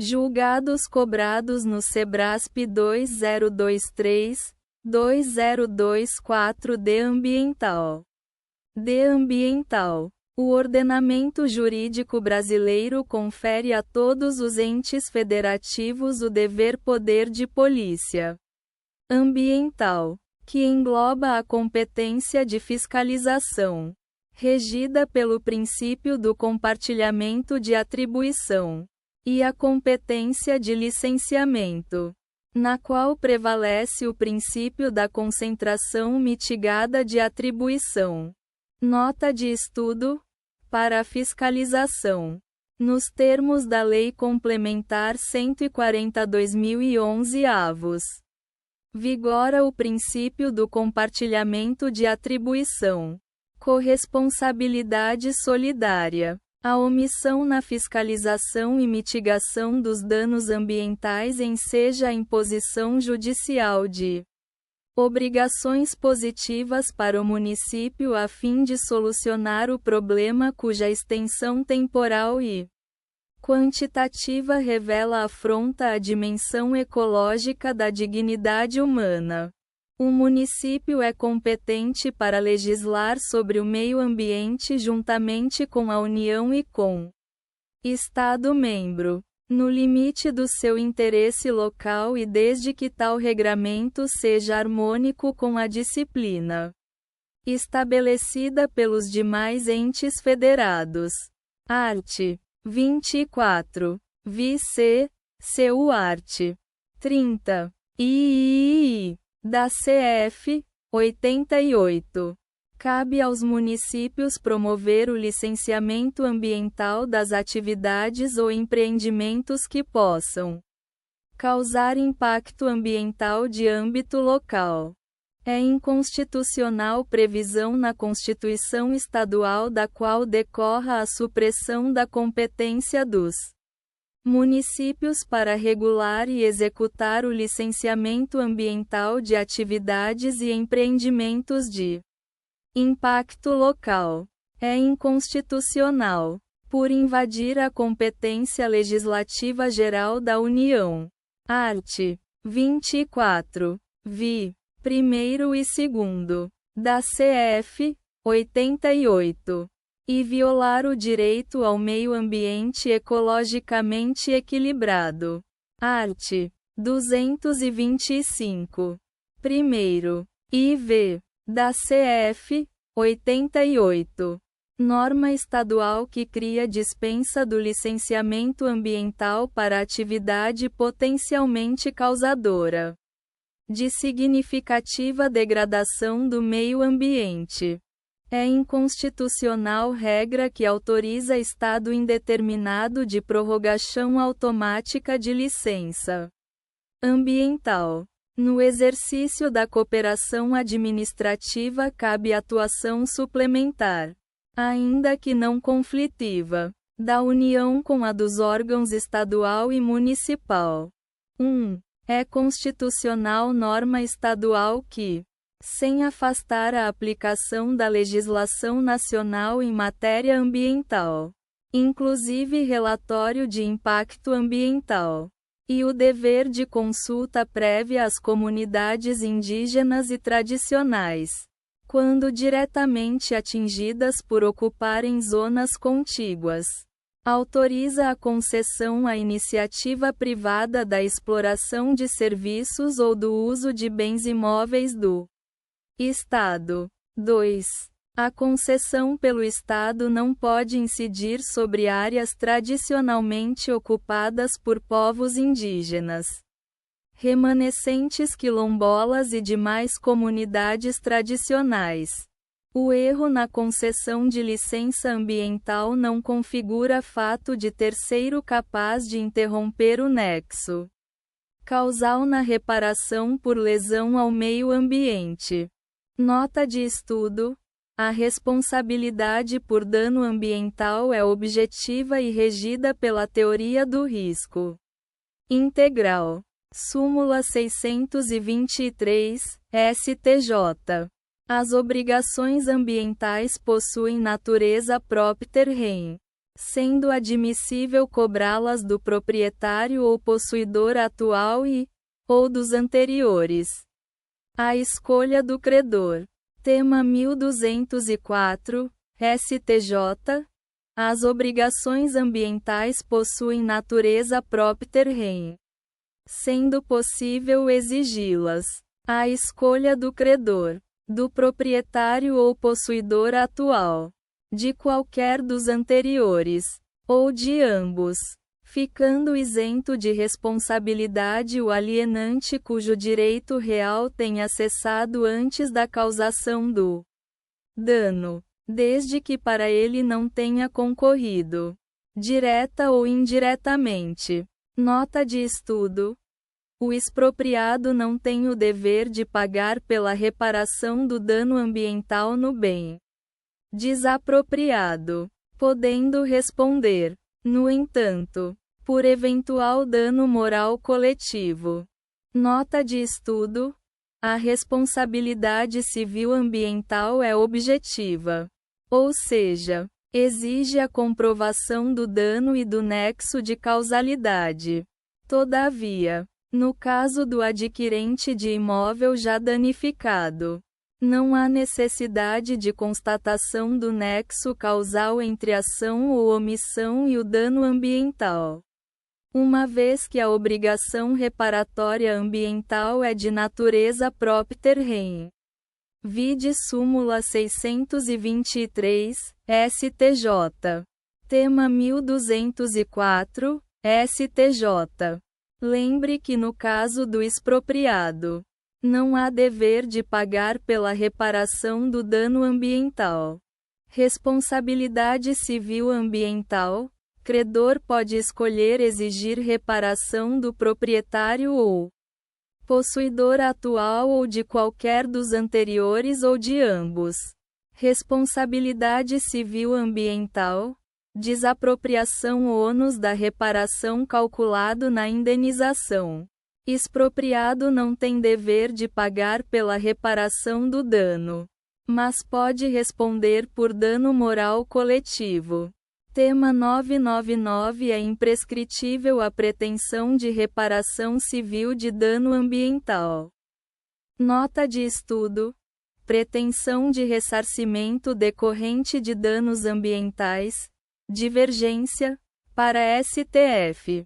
Julgados cobrados no Sebrasp 2023-2024 de ambiental. De ambiental. O ordenamento jurídico brasileiro confere a todos os entes federativos o dever-poder de polícia ambiental, que engloba a competência de fiscalização, regida pelo princípio do compartilhamento de atribuição, e a competência de licenciamento, na qual prevalece o princípio da concentração mitigada de atribuição. Nota de estudo para a fiscalização. Nos termos da Lei Complementar 140/2011 avos. Vigora o princípio do compartilhamento de atribuição. Corresponsabilidade solidária. A omissão na fiscalização e mitigação dos danos ambientais enseja a imposição judicial de obrigações positivas para o município a fim de solucionar o problema cuja extensão temporal e quantitativa revela afronta à dimensão ecológica da dignidade humana. O município é competente para legislar sobre o meio ambiente juntamente com a União e com Estado-membro, no limite do seu interesse local e desde que tal regramento seja harmônico com a disciplina estabelecida pelos demais entes federados. Art. 24. Vi-C. CU-Art. 30. III. Da CF. 88. Cabe aos municípios promover o licenciamento ambiental das atividades ou empreendimentos que possam causar impacto ambiental de âmbito local. É inconstitucional previsão na Constituição Estadual da qual decorra a supressão da competência dos municípios para regular e executar o licenciamento ambiental de atividades e empreendimentos de impacto local. É inconstitucional, por invadir a competência legislativa geral da União. Art. 24. Vi. 1º e 2º. Da CF. 88. E violar o direito ao meio ambiente ecologicamente equilibrado. Art. 225. 1º. IV. Da CF. 88. Norma estadual que cria dispensa do licenciamento ambiental para atividade potencialmente causadora de significativa degradação do meio ambiente. É inconstitucional regra que autoriza estado indeterminado de prorrogação automática de licença ambiental. No exercício da cooperação administrativa cabe atuação suplementar, ainda que não conflitiva, da União com a dos órgãos estadual e municipal. 1. É constitucional norma estadual que, sem afastar a aplicação da legislação nacional em matéria ambiental, inclusive relatório de impacto ambiental, e o dever de consulta prévia às comunidades indígenas e tradicionais, quando diretamente atingidas por ocuparem zonas contíguas, autoriza a concessão à iniciativa privada da exploração de serviços ou do uso de bens imóveis do Estado. 2. A concessão pelo Estado não pode incidir sobre áreas tradicionalmente ocupadas por povos indígenas, remanescentes quilombolas e demais comunidades tradicionais. O erro na concessão de licença ambiental não configura fato de terceiro capaz de interromper o nexo causal na reparação por lesão ao meio ambiente. Nota de estudo: a responsabilidade por dano ambiental é objetiva e regida pela teoria do risco integral. Súmula 623, STJ. As obrigações ambientais possuem natureza propter rem. sendo admissível cobrá-las do proprietário ou possuidor atual ou dos anteriores. A escolha do credor. Tema 1204, STJ. As obrigações ambientais possuem natureza propter rem, sendo possível exigi-las. A escolha do credor, do proprietário ou possuidor atual, de qualquer dos anteriores, ou de ambos, ficando isento de responsabilidade o alienante cujo direito real tenha cessado antes da causação do dano, desde que para ele não tenha concorrido, direta ou indiretamente. Nota de estudo. O expropriado não tem o dever de pagar pela reparação do dano ambiental no bem desapropriado, podendo responder, no entanto, por eventual dano moral coletivo. Nota de estudo. A responsabilidade civil ambiental é objetiva, ou seja, exige a comprovação do dano e do nexo de causalidade. Todavia, no caso do adquirente de imóvel já danificado, não há necessidade de constatação do nexo causal entre ação ou omissão e o dano ambiental, uma vez que a obrigação reparatória ambiental é de natureza propter rem. Vide súmula 623, STJ. Tema 1204, STJ. Lembre que no caso do expropriado, não há dever de pagar pela reparação do dano ambiental. Responsabilidade civil ambiental. Credor pode escolher exigir reparação do proprietário ou possuidor atual ou de qualquer dos anteriores ou de ambos. Responsabilidade civil ambiental. Desapropriação ônus da reparação calculado na indenização. Expropriado não tem dever de pagar pela reparação do dano, mas pode responder por dano moral coletivo. Tema 999 é imprescritível a pretensão de reparação civil de dano ambiental. Nota de estudo. Pretensão de ressarcimento decorrente de danos ambientais. Divergência. Para STF.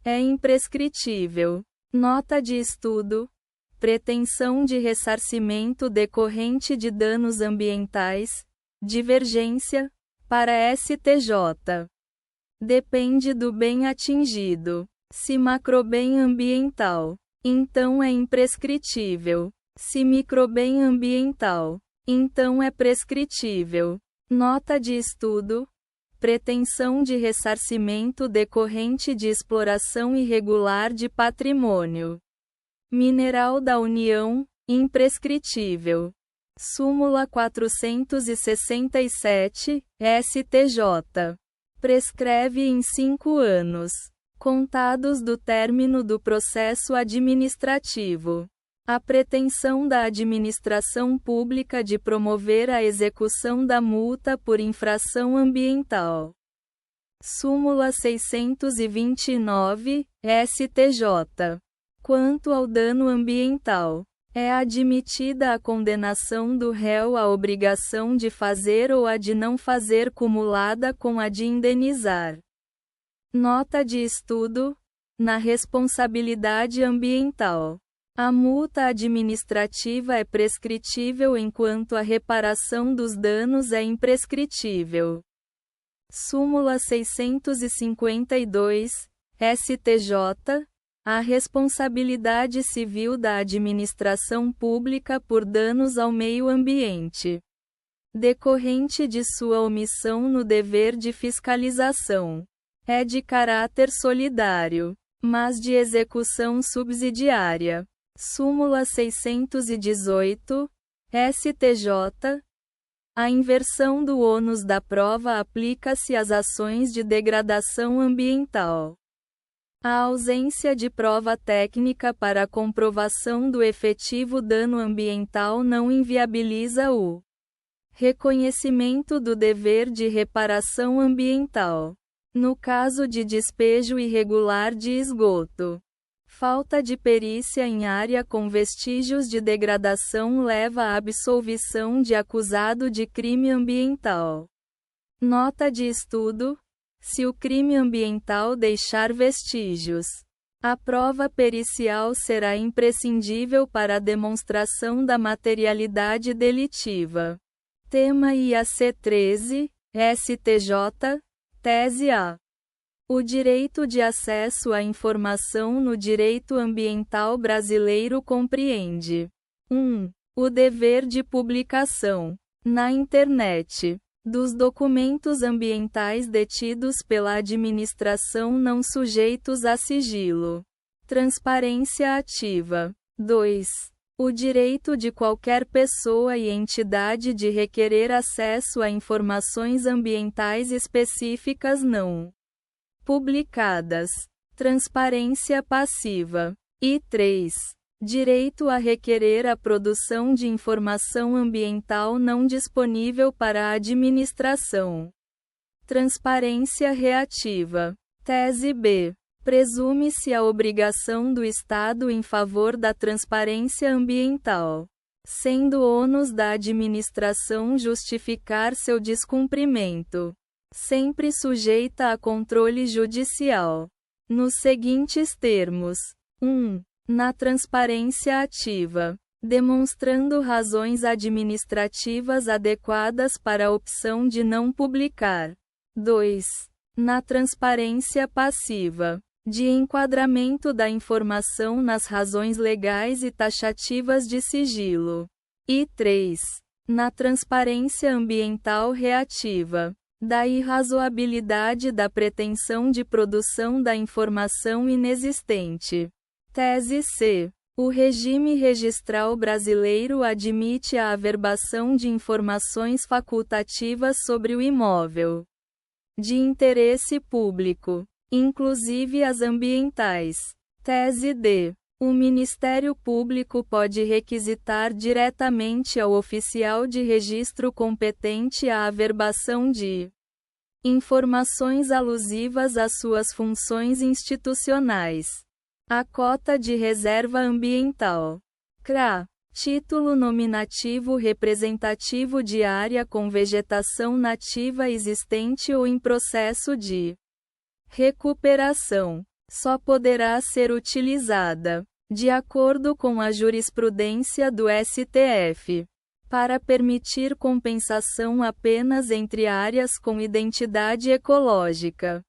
É imprescritível. Nota de estudo. Pretensão de ressarcimento decorrente de danos ambientais. Divergência. Para STJ. Depende do bem atingido. Se macrobem ambiental, então é imprescritível. Se microbem ambiental, então é prescritível. Nota de estudo. Pretensão de ressarcimento decorrente de exploração irregular de patrimônio mineral da União, imprescritível. Súmula 467, STJ. Prescreve em 5 anos, contados do término do processo administrativo, a pretensão da administração pública de promover a execução da multa por infração ambiental. Súmula 629, STJ. Quanto ao dano ambiental, é admitida a condenação do réu à obrigação de fazer ou a de não fazer cumulada com a de indenizar. Nota de estudo. Na responsabilidade ambiental, a multa administrativa é prescritível enquanto a reparação dos danos é imprescritível. Súmula 652, STJ. A responsabilidade civil da administração pública por danos ao meio ambiente, decorrente de sua omissão no dever de fiscalização, é de caráter solidário, mas de execução subsidiária. Súmula 618, STJ. A inversão do ônus da prova aplica-se às ações de degradação ambiental. A ausência de prova técnica para a comprovação do efetivo dano ambiental não inviabiliza o Reconhecimento do dever de reparação ambiental. No caso de despejo irregular de esgoto. Falta de perícia em área com vestígios de degradação leva à absolvição de acusado de crime ambiental. Nota de estudo: se o crime ambiental deixar vestígios, a prova pericial será imprescindível para a demonstração da materialidade delitiva. Tema IAC 13, STJ, tese A. O direito de acesso à informação no direito ambiental brasileiro compreende: 1. O dever de publicação, na internet, dos documentos ambientais detidos pela administração não sujeitos a sigilo. Transparência ativa. 2. O direito de qualquer pessoa e entidade de requerer acesso a informações ambientais específicas não publicadas. Transparência passiva. E 3. Direito a requerer a produção de informação ambiental não disponível para a administração. Transparência reativa. Tese B. Presume-se a obrigação do Estado em favor da transparência ambiental, sendo ônus da administração justificar seu descumprimento, sempre sujeita a controle judicial, nos seguintes termos: 1. Na transparência ativa, demonstrando razões administrativas adequadas para a opção de não publicar. 2. Na transparência passiva, de enquadramento da informação nas razões legais e taxativas de sigilo. E 3. Na transparência ambiental reativa, da irrazoabilidade da pretensão de produção da informação inexistente. Tese C. O regime registral brasileiro admite a averbação de informações facultativas sobre o imóvel de interesse público, inclusive as ambientais. Tese D. O Ministério Público pode requisitar diretamente ao oficial de registro competente a averbação de informações alusivas às suas funções institucionais. A cota de reserva ambiental. CRA. Título nominativo representativo de área com vegetação nativa existente ou em processo de recuperação. Só poderá ser utilizada, de acordo com a jurisprudência do STF, para permitir compensação apenas entre áreas com identidade ecológica.